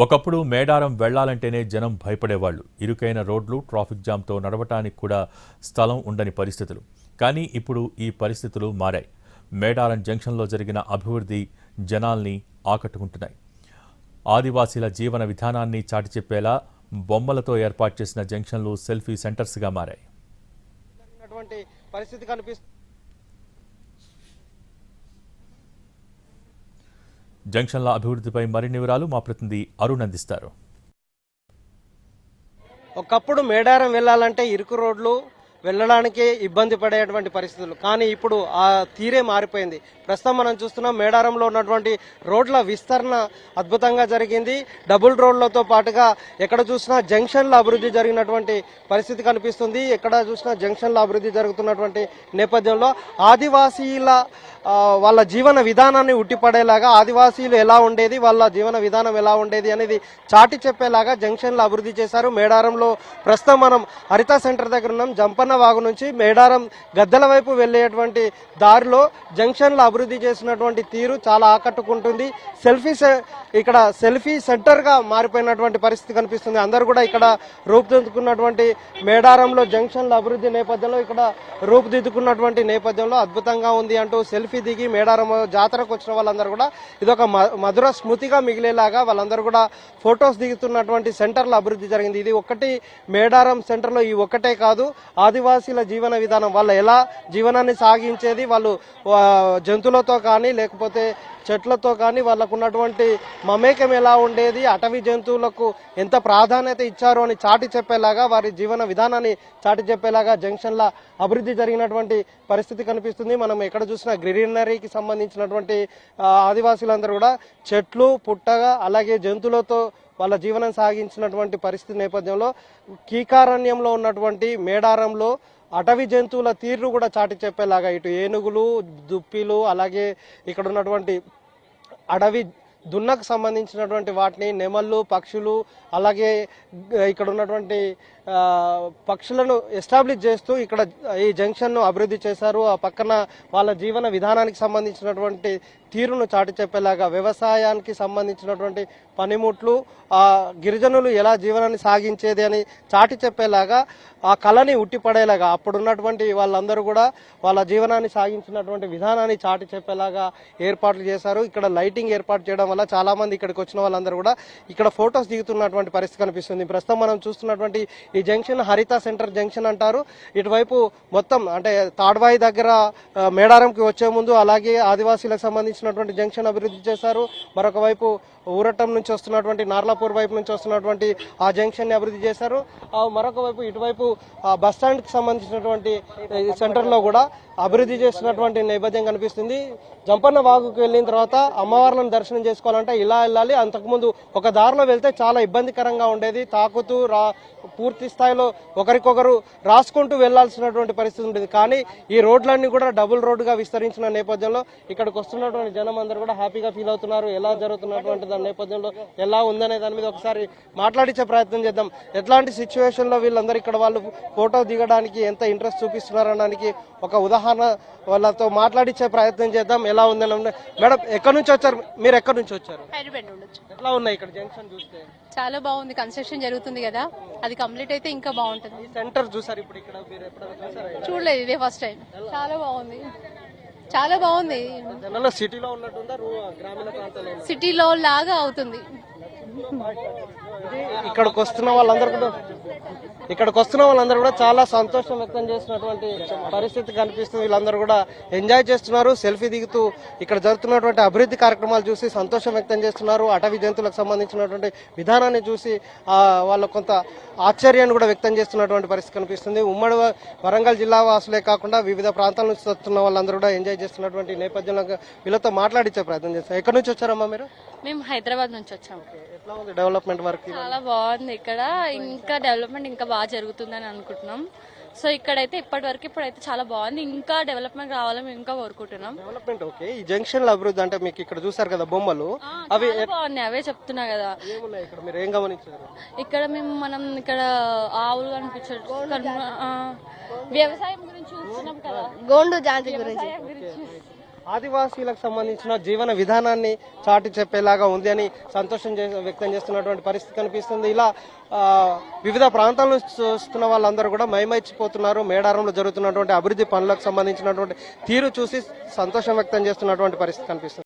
ఒకప్పుడు మేడారం వెళ్లాలంటేనే జనం భయపడేవాళ్లు. ఇరుకైన రోడ్లు, ట్రాఫిక్ జామ్తో నడవటానికి కూడా స్థలం ఉండని పరిస్థితులు. కానీ ఇప్పుడు ఈ పరిస్థితులు మారాయి. మేడారం జంక్షన్లో జరిగిన అభివృద్ధి జనాల్ని ఆకట్టుకుంటున్నాయి. ఆదివాసీల జీవన విధానాన్ని చాటి చెప్పేలా బొమ్మలతో ఏర్పాటు చేసిన జంక్షన్లు సెల్ఫీ సెంటర్స్గా మారాయి. జంక్షన్ల అభివృద్ధిపై మరిన్ని వివరాలు మా ప్రతినిధి అరుణ్ అందిస్తారు. ఒకప్పుడు మేడారం వెళ్ళాలంటే ఇరుకు రోడ్లు, వెళ్ళడానికి ఇబ్బంది పడేటువంటి పరిస్థితులు. కానీ ఇప్పుడు ఆ తీరే మారిపోయింది. ప్రస్తుతం మనం చూస్తున్నాం మేడారంలో ఉన్నటువంటి రోడ్ల విస్తరణ అద్భుతంగా జరిగింది. డబుల్ రోడ్లతో పాటుగా ఎక్కడ చూసినా జంక్షన్ల అభివృద్ధి జరిగినటువంటి పరిస్థితి కనిపిస్తుంది. ఎక్కడ చూసినా జంక్షన్ల అభివృద్ధి జరుగుతున్నటువంటి నేపథ్యంలో ఆదివాసీల వాళ్ళ జీవన విధానాన్ని ఉట్టిపడేలాగా, ఆదివాసీలు ఎలా ఉండేది, వాళ్ళ జీవన విధానం ఎలా ఉండేది అనేది చాటి చెప్పేలాగా జంక్షన్లు అభివృద్ధి చేశారు. మేడారంలో ప్రస్తుతం మనం హరిత సెంటర్ దగ్గర ఉన్నాం. జంపన్న వాగు నుంచి మేడారం గద్దెల వైపు వెళ్లేటువంటి దారిలో జంక్షన్లు అభివృద్ధి చేసినటువంటి తీరు చాలా ఆకట్టుకుంటుంది. ఇక్కడ సెల్ఫీ సెంటర్ గా మారిపోయినటువంటి పరిస్థితి కనిపిస్తుంది. అందరూ కూడా ఇక్కడ రూపుదిద్దుకున్నటువంటి మేడారంలో జంక్షన్ల అభివృద్ధి నేపథ్యంలో ఇక్కడ రూపుదిద్దుకున్నటువంటి నేపథ్యంలో అద్భుతంగా ఉంది అంటూ సెల్ఫీ దిగి మేడారం జాతరకు వచ్చిన వాళ్ళందరూ కూడా ఇదొక మధుర స్మృతిగా మిగిలేలాగా వాళ్ళందరూ కూడా ఫొటోస్ దిగుతున్నటువంటి సెంటర్ల అభివృద్ధి జరిగింది. ఇది ఒక్కటి మేడారం సెంటర్లో ఈ ఒక్కటే కాదు, ఆదివాసీల జీవన విధానం, వాళ్ళు ఎలా జీవనాన్ని సాగించేది, వాళ్ళు జంతువులతో కానీ లేకపోతే చెట్లతో కానీ వాళ్ళకు ఉన్నటువంటి మమేకం ఎలా ఉండేది, అటవీ జంతువులకు ఎంత ప్రాధాన్యత ఇచ్చారు అని చాటి చెప్పేలాగా, వారి జీవన విధానాన్ని చాటి చెప్పేలాగా జంక్షన్ల అభివృద్ధి జరిగినటువంటి పరిస్థితి కనిపిస్తుంది. మనం ఎక్కడ చూసినా గ్రీనరీకి సంబంధించినటువంటి ఆదివాసీలందరూ కూడా చెట్లు, పుట్టగా అలాగే జంతువులతో వాళ్ళ జీవనం సాగించినటువంటి పరిస్థితి నేపథ్యంలో కీకారణ్యంలో ఉన్నటువంటి మేడారంలో అటవీ జంతువుల తీరు కూడా చాటి చెప్పేలాగా ఇటు ఏనుగులు, దుప్పిలు, అలాగే ఇక్కడ ఉన్నటువంటి అడవి దున్నకు సంబంధించినటువంటి వాటిని, నెమళ్ళు, పక్షులు, అలాగే ఇక్కడ ఉన్నటువంటి పక్షులను ఎస్టాబ్లిష్ చేస్తూ ఇక్కడ ఈ జంక్షన్ను అభివృద్ధి చేశారు. ఆ పక్కన వాళ్ళ జీవన విధానానికి సంబంధించినటువంటి తీరును చాటి చెప్పేలాగా వ్యవసాయానికి సంబంధించినటువంటి పనిముట్లు, ఆ గిరిజనులు ఎలా జీవనాన్ని సాగించేది అని చాటి చెప్పేలాగా, ఆ కళని ఉట్టిపడేలాగా అప్పుడున్నటువంటి వాళ్ళందరూ కూడా వాళ్ళ జీవనాన్ని సాగించినటువంటి విధానాన్ని చాటి చెప్పేలాగా ఏర్పాట్లు చేశారు. ఇక్కడ లైటింగ్ ఏర్పాటు చేయడం వల్ల చాలా మంది ఇక్కడికి వచ్చిన వాళ్ళందరూ కూడా ఇక్కడ ఫొటోస్ దిగుతున్నటువంటి పరిస్థితి కనిపిస్తుంది. ప్రస్తుతం మనం చూస్తున్నటువంటి ఈ జంక్షన్ హరిత సెంటర్ జంక్షన్ అంటారు. ఇటువైపు మొత్తం అంటే తాడ్వాయి దగ్గర మేడారంకి వచ్చే ముందు అలాగే ఆదివాసీలకు సంబంధించినటువంటి జంక్షన్ అభివృద్ధి చేశారు. మరొక వైపు ఊరటం నుంచి వస్తున్నటువంటి నార్లాపూర్ వైపు నుంచి వస్తున్నటువంటి ఆ జంక్షన్ ని అభివృద్ధి చేశారు. మరొక వైపు ఇటువైపు బస్ స్టాండ్ కి సంబంధించినటువంటి సెంటర్ లో కూడా అభివృద్ధి చేసినటువంటి నేపథ్యం కనిపిస్తుంది. జంపన్న వాగుకు వెళ్ళిన తర్వాత అమ్మవార్లను దర్శనం చేసుకోవాలంటే ఇలా వెళ్ళాలి. అంతకుముందు ఒక దారిలో వెళ్తే చాలా ఇబ్బందికరంగా ఉండేది. తాకుతూ పూర్తి స్థాయిలో ఒకరికొకరు రాసుకుంటూ వెళ్లాల్సినటువంటి పరిస్థితి ఉండేది. కానీ ఈ రోడ్లన్నీ కూడా డబుల్ రోడ్డుగా విస్తరించిన నేపథ్యంలో ఇక్కడికి వస్తున్నటువంటి జనం అందరూ కూడా హ్యాపీగా ఫీల్ అవుతున్నారు. ఎలా జరుగుతున్నటువంటి దాని నేపథ్యంలో ఎలా ఉందనే దాని మీద ఒకసారి మాట్లాడించే ప్రయత్నం చేద్దాం. ఎట్లాంటి సిచ్యువేషన్ లో వీళ్ళందరూ ఇక్కడ వాళ్ళు ఫోటో దిగడానికి ఎంత ఇంట్రెస్ట్ చూపిస్తున్నారనడానికి ఒక ఉదాహరణ వాళ్ళతో మాట్లాడించే ప్రయత్నం చేద్దాం. ఎలా ఉందని. మేడం, ఎక్కడి నుంచి వచ్చారు మీరు? ఎక్కడి నుంచి వచ్చారు? ఎట్లా ఉన్నాయి ఇక్కడ జంక్షన్ చూస్తే? చాలా బాగుంది. కన్స్ట్రక్షన్ జరుగుతుంది కదా, అది కంప్లీట్ అయితే ఇంకా బాగుంటుంది. సెంటర్ చూసారు ఇప్పుడు ఇక్కడ? మీరు ఎప్పుడైనా చూసారా? చూడలేదు, ఇదే ఫస్ట్ టైం. చాలా బాగుంది, చాలా బాగుంది. సిటీలో ఉన్నట్టుందా, గ్రామీణ ప్రాంతాల్లో? సిటీలో లాగా అవుతుంది. ఇక్కడికి వస్తున్న వాళ్ళందరూ కూడా చాలా సంతోషం వ్యక్తం చేసినటువంటి పరిస్థితి కనిపిస్తుంది. వీళ్ళందరూ కూడా ఎంజాయ్ చేస్తున్నారు. సెల్ఫీ దిగుతూ ఇక్కడ జరుగుతున్నటువంటి అభివృద్ధి కార్యక్రమాలు చూసి సంతోషం వ్యక్తం చేస్తున్నారు. అటవీ జంతువులకు సంబంధించినటువంటి విధానాన్ని చూసి వాళ్ళ కొంత ఆశ్చర్యాన్ని కూడా వ్యక్తం చేస్తున్నటువంటి పరిస్థితి కనిపిస్తుంది. ఉమ్మడి వరంగల్ జిల్లా వాసులే కాకుండా వివిధ ప్రాంతాల నుంచి వస్తున్న వాళ్ళందరూ కూడా ఎంజాయ్ చేస్తున్నటువంటి నేపథ్యంలో వీళ్ళతో మాట్లాడించే ప్రయత్నం చేస్తారు. ఎక్కడి నుంచి వచ్చారమ్మా మీరు? మేము హైదరాబాద్ నుంచి వచ్చాము. ఎట్లా ఉంది డెవలప్మెంట్ వర్క్? చాలా బాగుంది. ఇక్కడ ఇంకా డెవలప్మెంట్ ఇంకా బాగా జరుగుతుందని అనుకుంటున్నాం. సో ఇక్కడైతే ఇప్పుడైతే చాలా బాగుంది. ఇంకా డెవలప్మెంట్ కావాలని మేము ఇంకా కోరుకుంటున్నాం. Development okay. ఈ జంక్షన్ అభివృద్ధి అంటే మీకు ఇక్కడ చూసారు కదా బొమ్మలు, అవి బాగున్నాయి. అవే చెప్తున్నా కదా. ఇక్కడ మీరు ఏం గమనించారు? ఇక్కడ మనం ఇక్కడ ఆవులు కనిపించారు, వ్యవసాయం గురించి చూస్తున్నాం కదా, గోండు జాతి గురించి. ఆదివాసీలకు సంబంధించిన జీవన విధానాన్ని చాటి చెప్పేలాగా ఉంది అని సంతోషం వ్యక్తం చేస్తున్నటువంటి పరిస్థితి కనిపిస్తుంది. ఇలా వివిధ ప్రాంతాల నుంచి చూస్తున్న వాళ్ళందరూ కూడా మైమైచిపోతున్నారు. మేడారంలో జరుగుతున్నటువంటి అభివృద్ధి పనులకు సంబంధించినటువంటి తీరు చూసి సంతోషం వ్యక్తం చేస్తున్నటువంటి పరిస్థితి కనిపిస్తుంది.